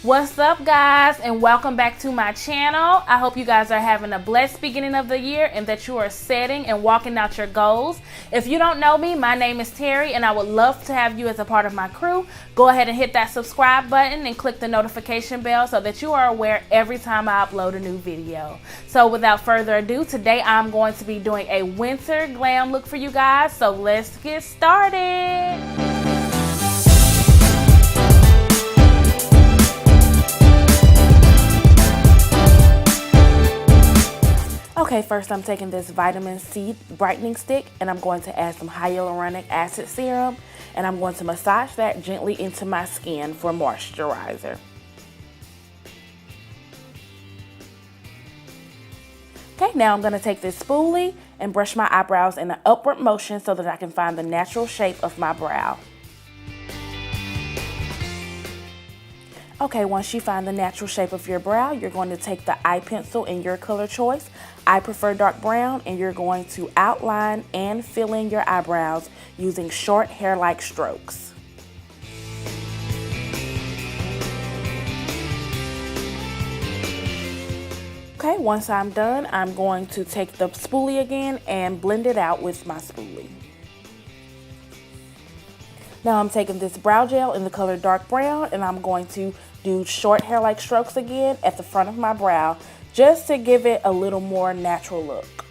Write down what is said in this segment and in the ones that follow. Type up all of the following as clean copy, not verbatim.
What's up, guys, and welcome back to my channel. I hope you guys are having a blessed beginning of the year and that you are setting and walking out your goals. If you don't know me, my name is Terry and I would love to have you as a part of my crew. Go ahead and hit that subscribe button and click the notification bell so that you are aware every time I upload a new video. So without further ado, today I'm going to be doing a winter glam look for you guys. So let's get started. Okay, first I'm taking this vitamin C brightening stick and I'm going to add some hyaluronic acid serum and I'm going to massage that gently into my skin for moisturizer. Okay, now I'm going to take this spoolie and brush my eyebrows in an upward motion so that I can find the natural shape of my brow. Okay, once you find the natural shape of your brow, you're going to take the eye pencil in your color choice. I prefer dark brown, and you're going to outline and fill in your eyebrows using short hair-like strokes. Okay, once I'm done, I'm going to take the spoolie again and blend it out with my spoolie. Now I'm taking this brow gel in the color dark brown and I'm going to do short hair-like strokes again at the front of my brow just to give it a little more natural look.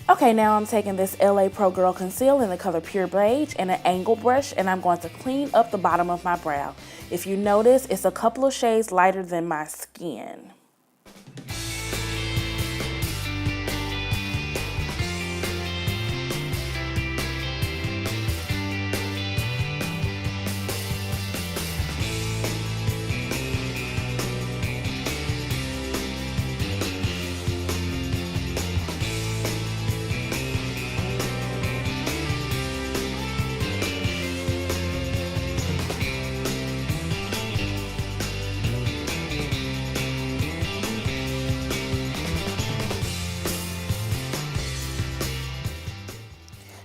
Okay, now I'm taking this L.A Pro Girl Conceal in the color pure beige and an angle brush and I'm going to clean up the bottom of my brow. If you notice, it's a couple of shades lighter than my skin.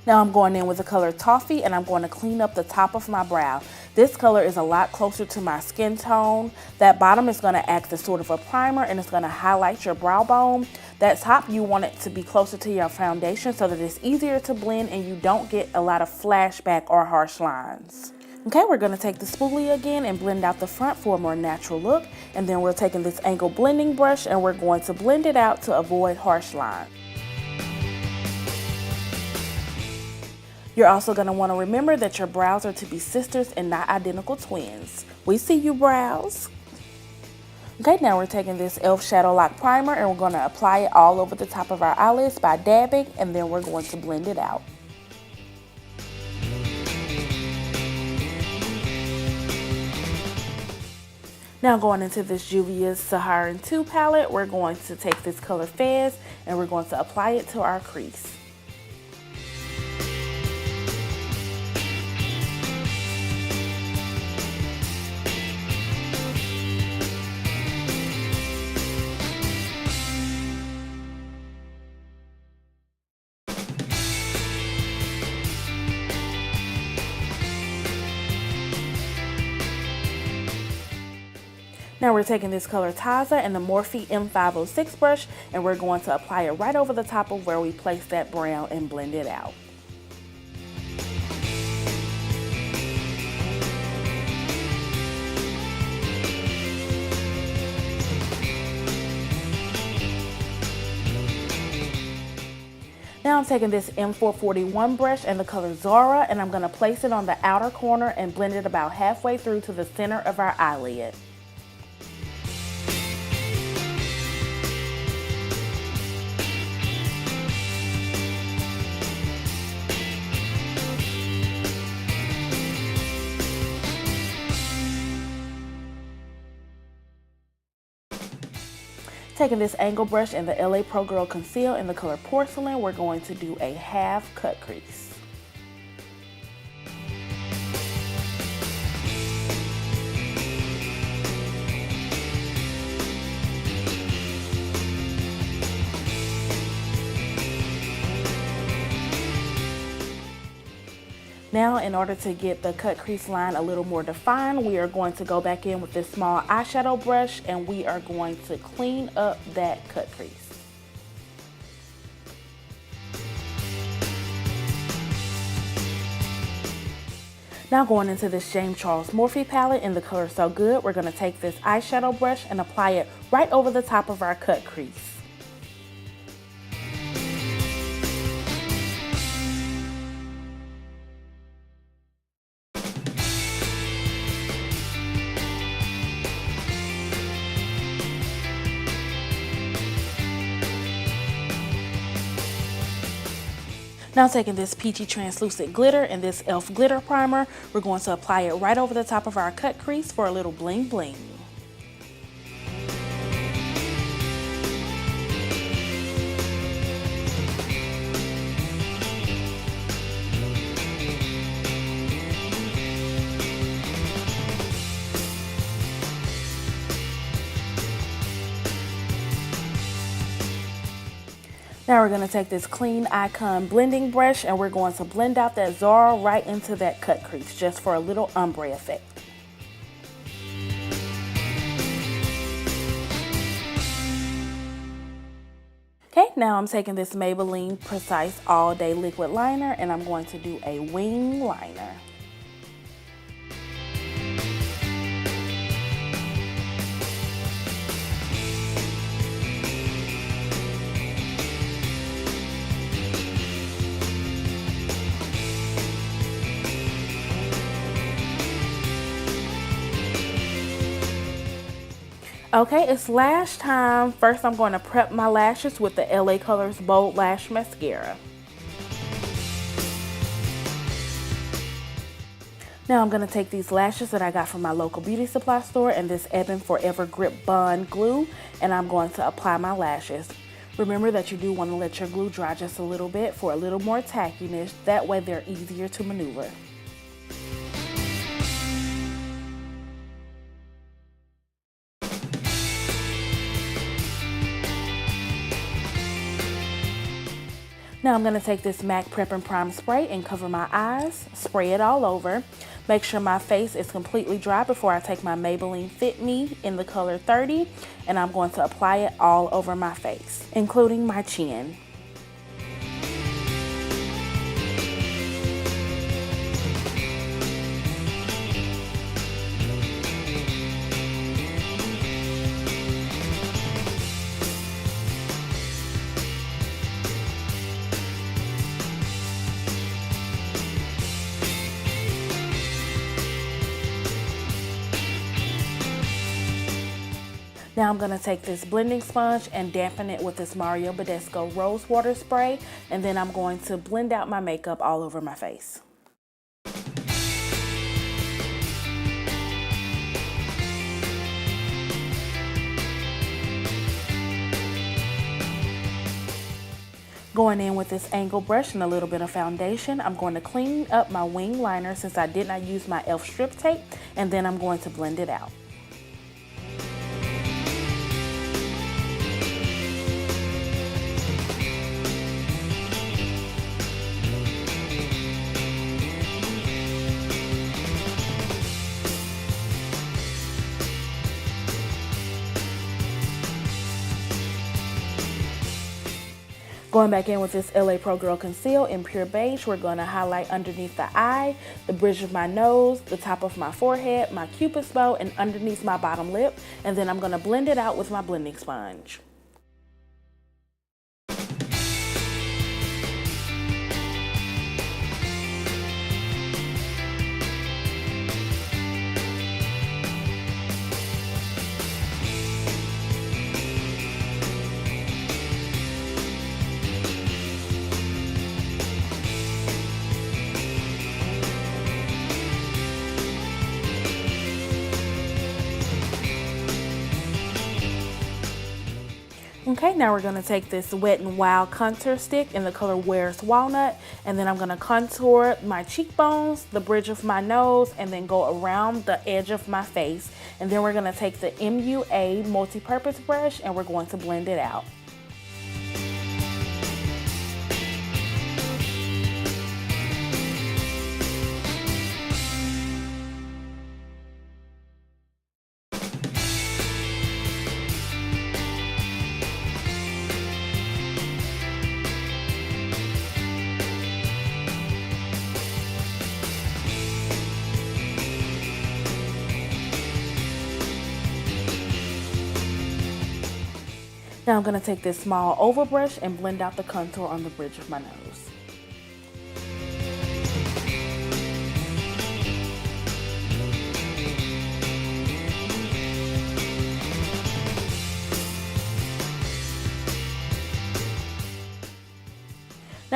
Now I'm going in with the color Toffee and I'm going to clean up the top of my brow. This color is a lot closer to my skin tone. That bottom is going to act as sort of a primer and it's going to highlight your brow bone. That top, you want it to be closer to your foundation so that it's easier to blend and you don't get a lot of flashback or harsh lines. Okay, we're going to take the spoolie again and blend out the front for a more natural look. And then we're taking this angle blending brush and we're going to blend it out to avoid harsh lines. You're also going to want to remember that your brows are to be sisters and not identical twins. We see you, brows. Okay, now we're taking this e.l.f. Shadow Lock Primer and we're going to apply it all over the top of our eyelids by dabbing and then we're going to blend it out. Now going into this Juvia's Saharan 2 palette, we're going to take this color Fez and we're going to apply it to our crease. Now we're taking this color Taza and the Morphe M506 brush and we're going to apply it right over the top of where we placed that brown and blend it out. Now I'm taking this M441 brush and the color Zohra and I'm going to place it on the outer corner and blend it about halfway through to the center of our eyelid. Taking this angle brush and the L.A Pro Girl Conceal in the color Porcelain, we're going to do a half cut crease. Now, in order to get the cut crease line a little more defined, we are going to go back in with this small eyeshadow brush and we are going to clean up that cut crease. Now going into this James Charles Morphe palette in the color So Good, we're going to take this eyeshadow brush and apply it right over the top of our cut crease. Now taking this peachy translucent glitter and this e.l.f. glitter primer, we're going to apply it right over the top of our cut crease for a little bling bling. Now we're going to take this clean Icon blending brush and we're going to blend out that Zohra right into that cut crease just for a little ombre effect. Okay, now I'm taking this Maybelline Precise All Day Liquid Liner and I'm going to do a wing liner. Okay, it's lash time. First, I'm going to prep my lashes with the L.A. Colors Bold Lash Mascara. Now I'm going to take these lashes that I got from my local beauty supply store and this Ebony Forever Grip Bond glue, and I'm going to apply my lashes. Remember that you do want to let your glue dry just a little bit for a little more tackiness. That way they're easier to maneuver. Now I'm going to take this MAC Prep and Prime spray and cover my eyes, spray it all over. Make sure my face is completely dry before I take my Maybelline Fit Me in the color 30, and I'm going to apply it all over my face, including my chin. Now I'm going to take this blending sponge and dampen it with this Mario Badescu Rose Water Spray, and then I'm going to blend out my makeup all over my face. Going in with this angle brush and a little bit of foundation, I'm going to clean up my wing liner since I did not use my e.l.f. strip tape, and then I'm going to blend it out. Going back in with this LA Pro Girl Conceal in Pure Beige, we're going to highlight underneath the eye, the bridge of my nose, the top of my forehead, my cupid's bow, and underneath my bottom lip. And then I'm going to blend it out with my blending sponge. Okay, now we're going to take this Wet n Wild contour stick in the color Where's Walnut, and then I'm going to contour my cheekbones, the bridge of my nose, and then go around the edge of my face. And then we're going to take the MUA multi-purpose brush and we're going to blend it out. Now I'm going to take this small oval brush and blend out the contour on the bridge of my nose.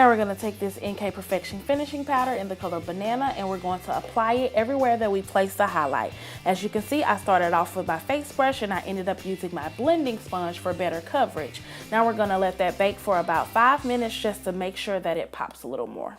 Now we're going to take this NK Perfection Finishing Powder in the color Banana, and we're going to apply it everywhere that we place the highlight. As you can see, I started off with my face brush and I ended up using my blending sponge for better coverage. Now we're going to let that bake for about 5 minutes just to make sure that it pops a little more.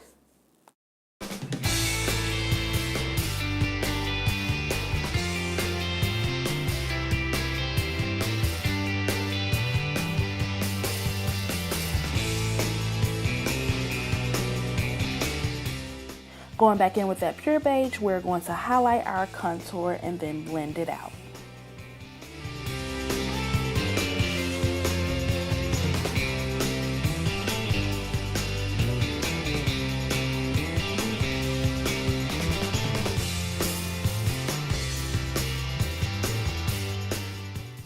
Going back in with that pure beige, we're going to highlight our contour and then blend it out.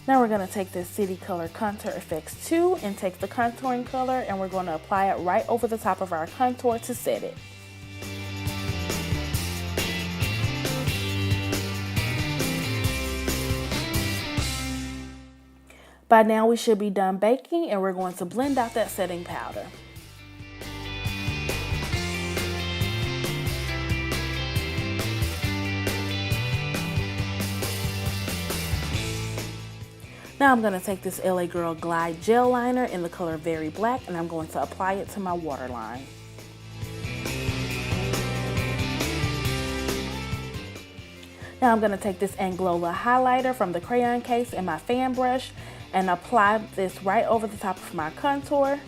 Now we're going to take this City Color Contour Effects 2 and take the contouring color, and we're going to apply it right over the top of our contour to set it. By now we should be done baking, and we're going to blend out that setting powder. Now I'm going to take this LA Girl Glide Gel Liner in the color Very Black, and I'm going to apply it to my waterline. Now I'm going to take this Anglowla highlighter from the Crayon Case and my fan brush and apply this right over the top of my contour.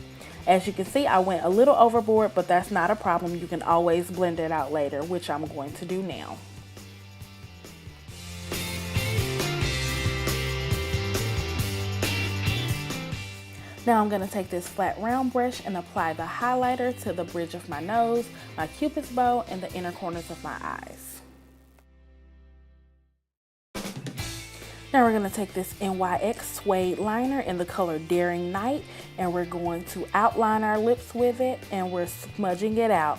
As you can see, I went a little overboard, but that's not a problem. You can always blend it out later, which I'm going to do now. Now I'm going to take this flat round brush and apply the highlighter to the bridge of my nose, my cupid's bow, and the inner corners of my eyes. Now we're going to take this NYX Suede Liner in the color Daring Night, and we're going to outline our lips with it, and we're smudging it out.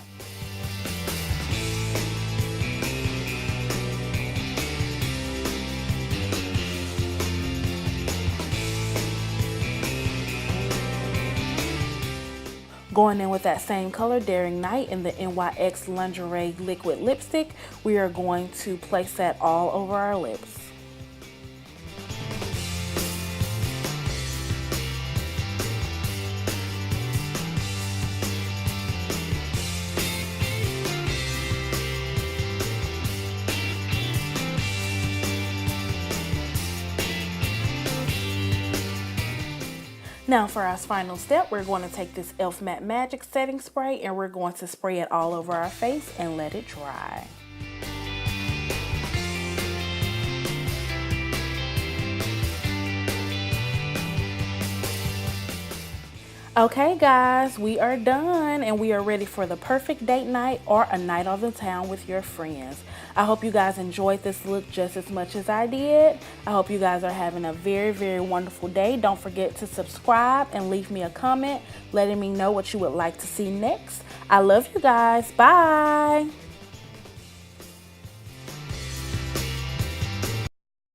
Going in with that same color, Daring Night, in the NYX Lingerie Liquid Lipstick, we are going to place that all over our lips. Now for our final step, we're going to take this e.l.f. Matte Magic Setting Spray, and we're going to spray it all over our face and let it dry. Okay guys, we are done and we are ready for the perfect date night or a night on the town with your friends. I hope you guys enjoyed this look just as much as I did. I hope you guys are having a very, very wonderful day. Don't forget to subscribe and leave me a comment letting me know what you would like to see next. I love you guys. Bye.